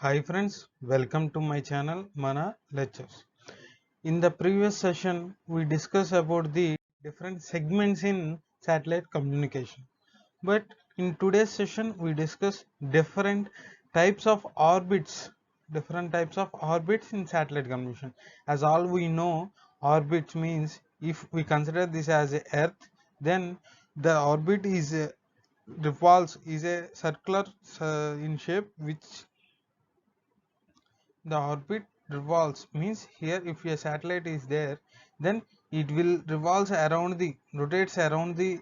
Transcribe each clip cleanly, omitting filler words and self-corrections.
Hi friends, welcome to my channel Mana Lectures. In the previous session, we discussed about the different segments in satellite communication. But in today's session, we discuss different types of orbits, in satellite communication. As all we know, orbits means if we consider this as a Earth, then the orbit is revolves is a circular in shape which the orbit revolves means here if a satellite is there, then it will rotates around the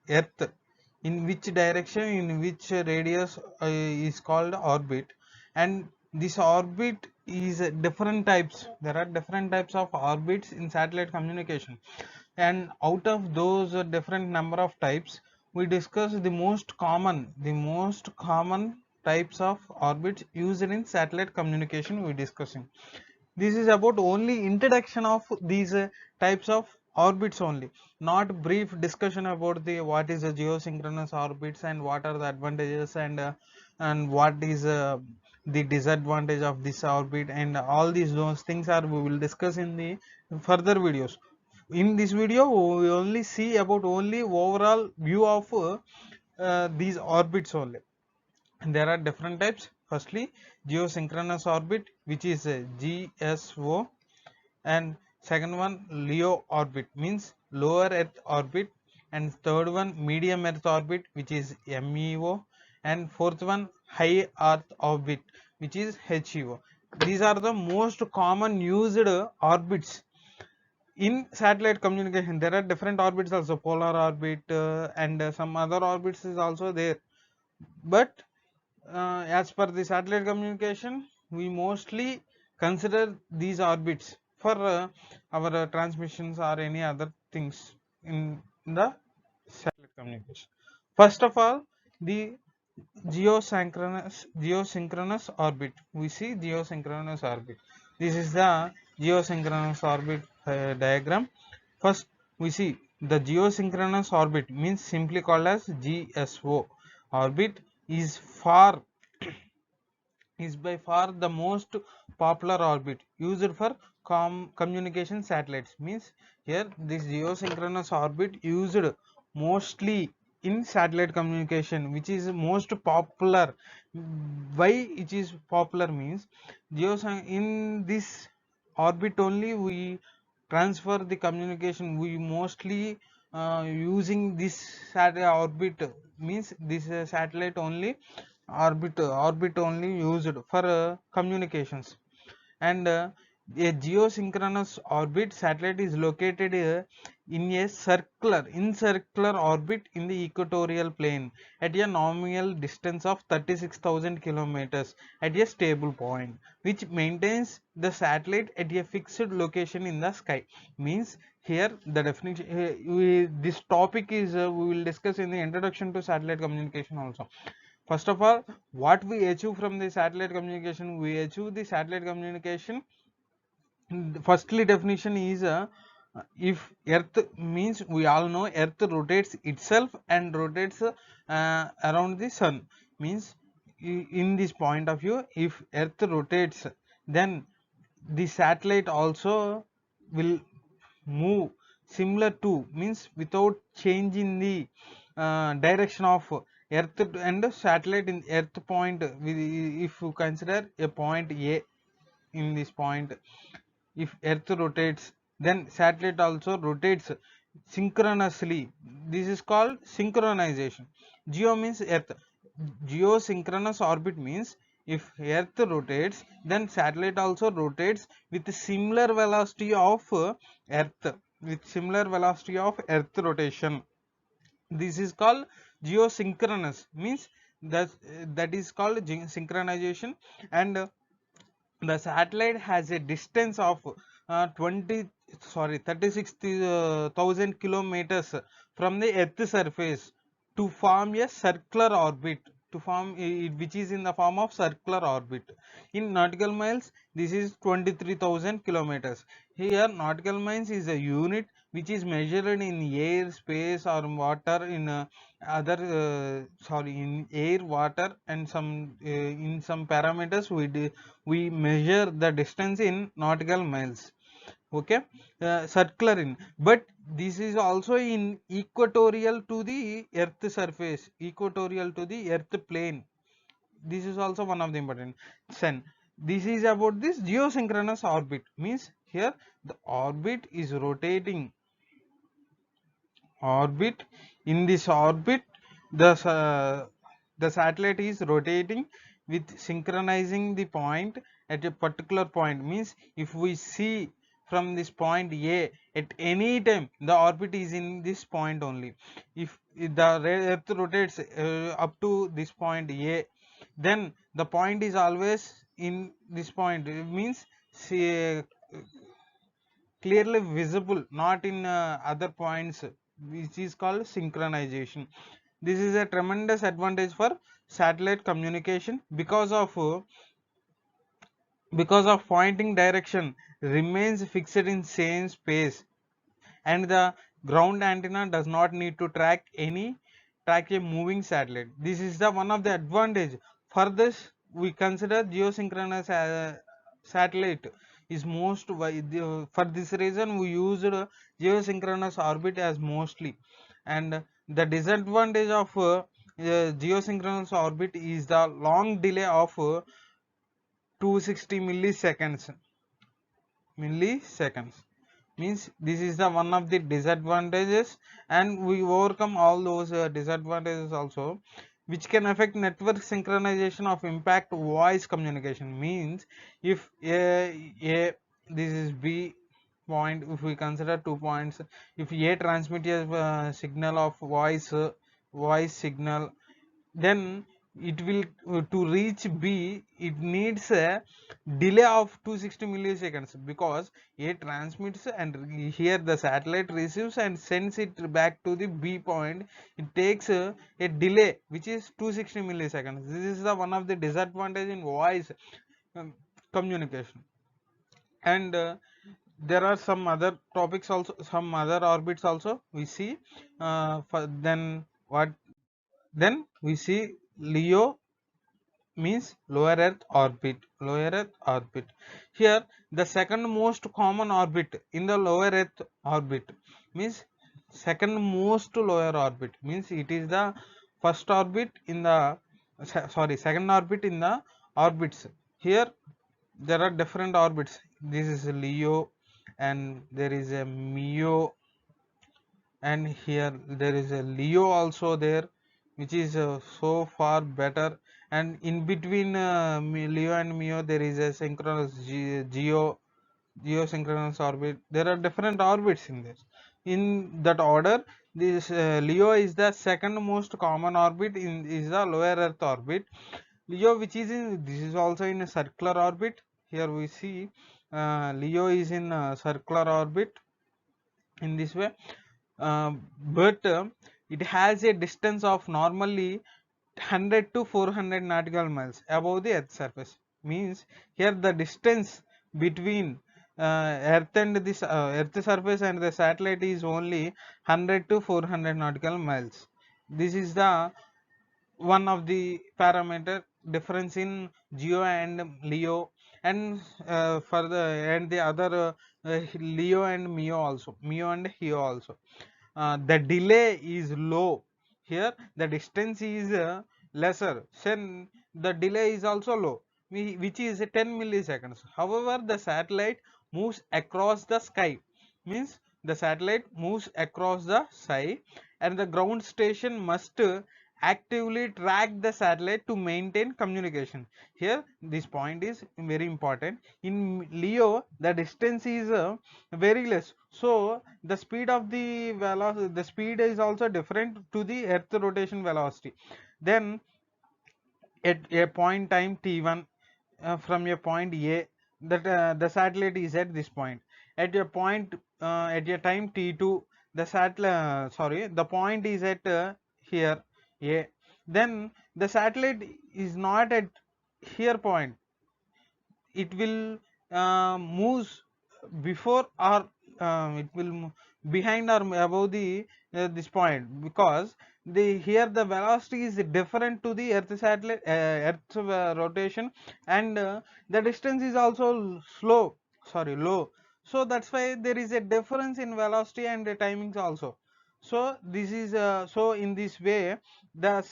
earth, in which direction, in which radius is called orbit. And this orbit is different types. There are different types of orbits in satellite communication, and out of those different number of types, we discuss the most common types of orbits used in satellite communication. We discussing this is about only introduction of these types of orbits only, not brief discussion about the what is a geosynchronous orbits and what are the advantages, and what is the disadvantage of this orbit, and all those things are we will discuss in the further videos. In this video we only see about only overall view of these orbits only. And there are different types. Firstly, geosynchronous orbit, which is a GSO, and second one LEO orbit, means lower earth orbit, and third one medium earth orbit, which is MEO, and fourth one high earth orbit, which is HEO. These are the most common used orbits in satellite communication. There are different orbits also, polar orbit, and some other orbits is also there. But as per the satellite communication, we mostly consider these orbits for our transmissions or any other things in the satellite communication. First of all, the geosynchronous orbit. We see geosynchronous orbit. This is the geosynchronous orbit diagram. First, we see the geosynchronous orbit, means simply called as GSO orbit, is far is by far the most popular orbit used for communication satellites. Means here this geosynchronous orbit used mostly in satellite communication, which is most popular. Why it is popular means, in this orbit only we transfer the communication. We mostly using this satellite orbit, means this satellite only orbit only used for communications. And a geosynchronous orbit satellite is located in a circular orbit in the equatorial plane at a nominal distance of 36,000 kilometers at a stable point, which maintains the satellite at a fixed location in the sky. Means here the definition, this topic is we will discuss in the introduction to satellite communication also. First of all, what we achieve from the satellite communication, we achieve the satellite communication. Firstly, definition is if earth, means we all know earth rotates itself and rotates around the sun. Means in this point of view, if earth rotates, then the satellite also will move similar to, means without changing the direction of earth and satellite. In earth point, if you consider a point A, in this point if earth rotates, then satellite also rotates synchronously. This is called synchronization. Geo means earth. Geosynchronous orbit means if earth rotates, then satellite also rotates with similar velocity of earth, rotation. This is called geosynchronous, means that is called synchronization. And the satellite has a distance of 36,000 kilometers from the earth surface to form a circular orbit, which is in the form of circular orbit. In nautical miles, this is 23,000 kilometers. Here nautical miles is a unit which is measured in air, space, or water in other in air, water, and some in some parameters we measure the distance in nautical miles. Okay, circular in, but this is also in equatorial to the earth surface, equatorial to the earth plane. This is also one of the important. Sen, this is about this geosynchronous orbit, means here the orbit is rotating. Orbit, in this orbit the satellite is rotating with synchronizing the point at a particular point, means if we see from this point A at any time, the orbit is in this point only. If the earth rotates up to this point A, then the point is always in this point. It means see, clearly visible, not in other points, which is called synchronization. This is a tremendous advantage for satellite communication because of pointing direction remains fixed in same space, and the ground antenna does not need to track a moving satellite. This is the one of the advantage. For this we consider geosynchronous satellite is for this reason we used geosynchronous orbit as mostly. And the disadvantage of geosynchronous orbit is the long delay of 260 milliseconds, means this is the one of the disadvantages, and we overcome all those disadvantages also, which can affect network synchronization of impact voice communication. Means if a this is B point, if we consider 2 points, if A transmit a signal of voice signal, then it will to reach B it needs a delay of 260 milliseconds, because A transmits and here the satellite receives and sends it back to the B point. It takes a delay which is 260 milliseconds. This is the one of the disadvantage in voice communication. And there are some other topics also, some other orbits also we see. Then what, then we see Leo, means lower earth orbit. Lower earth orbit, here the second most common orbit in the lower earth orbit, means second most lower orbit, means it is the first orbit in the second orbit in the orbits. Here there are different orbits. This is Leo, and there is a Mio, and here there is a Leo also there, which is so far better. And in between Leo and Mio there is a synchronous geosynchronous orbit. There are different orbits in this. In that order, this Leo is the second most common orbit, in is the lower earth orbit. Leo, which is in, this is also in a circular orbit. Here we see Leo is in circular orbit in this way. But it has a distance of normally 100 to 400 nautical miles above the earth surface. Means here the distance between earth and this earth surface and the satellite is only 100 to 400 nautical miles. This is the one of the parameter difference in Geo and Leo. And for the and the other Leo and Mio also, Mio and Hio also, the delay is low. Here the distance is lesser, then the delay is also low, which is 10 milliseconds. However, the satellite moves across the sky, means the satellite moves across the sky, and the ground station must actively track the satellite to maintain communication. Here this point is very important. In Leo the distance is very less, so the speed of the speed is also different to the earth rotation velocity. Then at a point time t1, from a point A, that the satellite is at this point. At a point at a time t2, the satellite the point is at here A. Then the satellite is not at here point, it will moves before, or it will behind or above the this point, because the here the velocity is different to the earth satellite earth rotation, and the distance is also low. So that's why there is a difference in velocity and the timings also. So this is so in this way the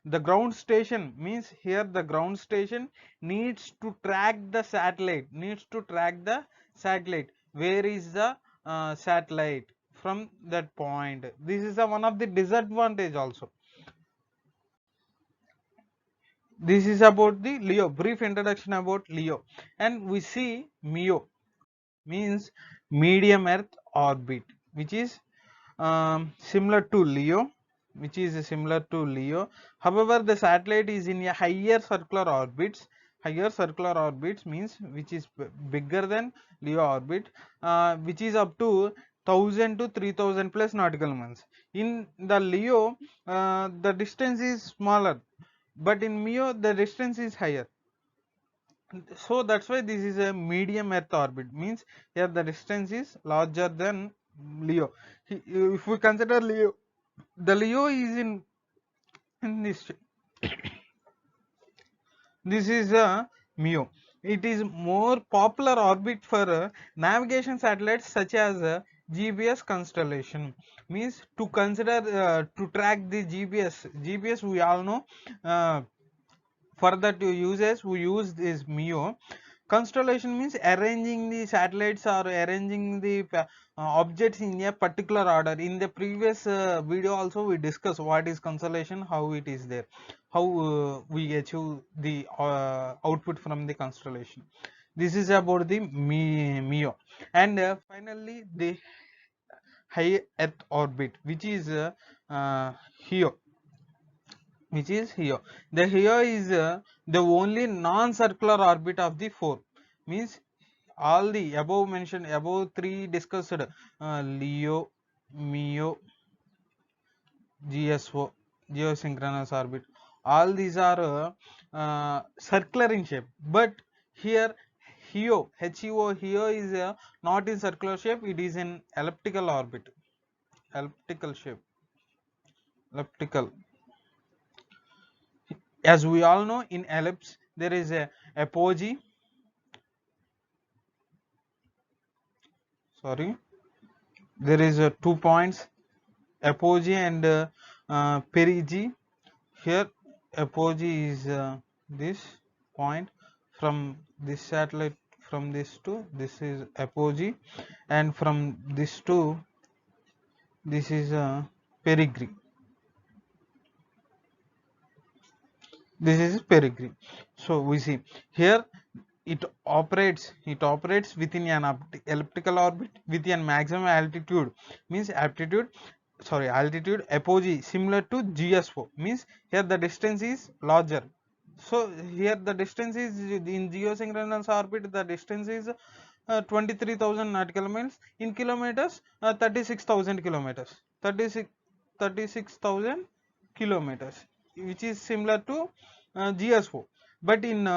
the ground station, means here the ground station needs to track the satellite, where is the satellite from that point. This is one of the disadvantage also. This is about the LEO, brief introduction about LEO. And we see MEO, means medium earth orbit, which is similar to LEO, however the satellite is in a higher circular orbits, means which is bigger than LEO orbit, which is up to 1000 to 3000 plus nautical months. In the LEO the distance is smaller, but in MEO the distance is higher. So that's why this is a medium earth orbit, means here the distance is larger than LEO. If we consider LEO, the LEO is in this is a MEO. It is more popular orbit for navigation satellites such as GPS constellation, means to consider to track the GPS we all know. For that uses we use this MEO. Constellation means arranging the satellites or arranging the objects in a particular order. In the previous video also we discussed what is constellation, how it is there, how we achieve the output from the constellation. This is about the MEO. And finally the high earth orbit, which is HEO, which is here. The here is the only non-circular orbit of the four, means all the above three discussed LEO, MEO, GSO, geosynchronous orbit, all these are circular in shape, but here HEO is not in circular shape, it is in elliptical orbit, elliptical shape, elliptical. As we all know, in ellipse there is a apogee, there is 2 points, apogee and perigee. Here apogee is this point from this satellite, from this to this is apogee, and from this to this is perigee. This is perigee. So we see here it operates within an elliptical orbit with a maximum altitude, means altitude apogee similar to GSO, means here the distance is larger. So here the distance is in geosynchronous orbit, the distance is 23,000 nautical miles, in kilometers 36,000 kilometers, 36,000 kilometers, which is similar to GSO, but in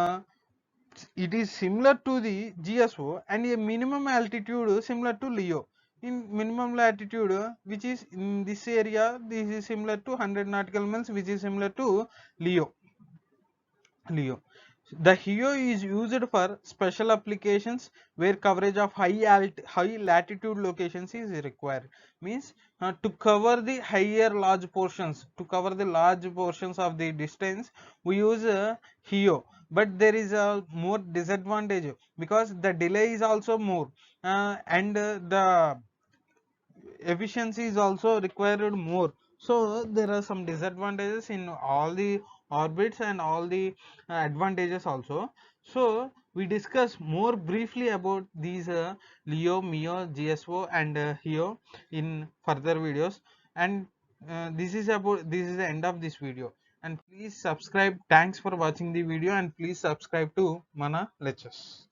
it is similar to the GSO, and a minimum altitude similar to LEO. In minimum latitude, which is in this area, this is similar to 100 nautical miles, which is similar to LEO. The HEO is used for special applications where coverage of high latitude locations is required. Means to cover the large portions, of the distance, we use HEO. But there is a more disadvantage, because the delay is also more, and the efficiency is also required more. So there are some disadvantages in all the orbits and all the advantages also. So we discuss more briefly about these LEO, MEO, GSO and HEO in further videos. And this is the end of this video. And please subscribe. Thanks for watching the video, and please subscribe to Mana Lectures.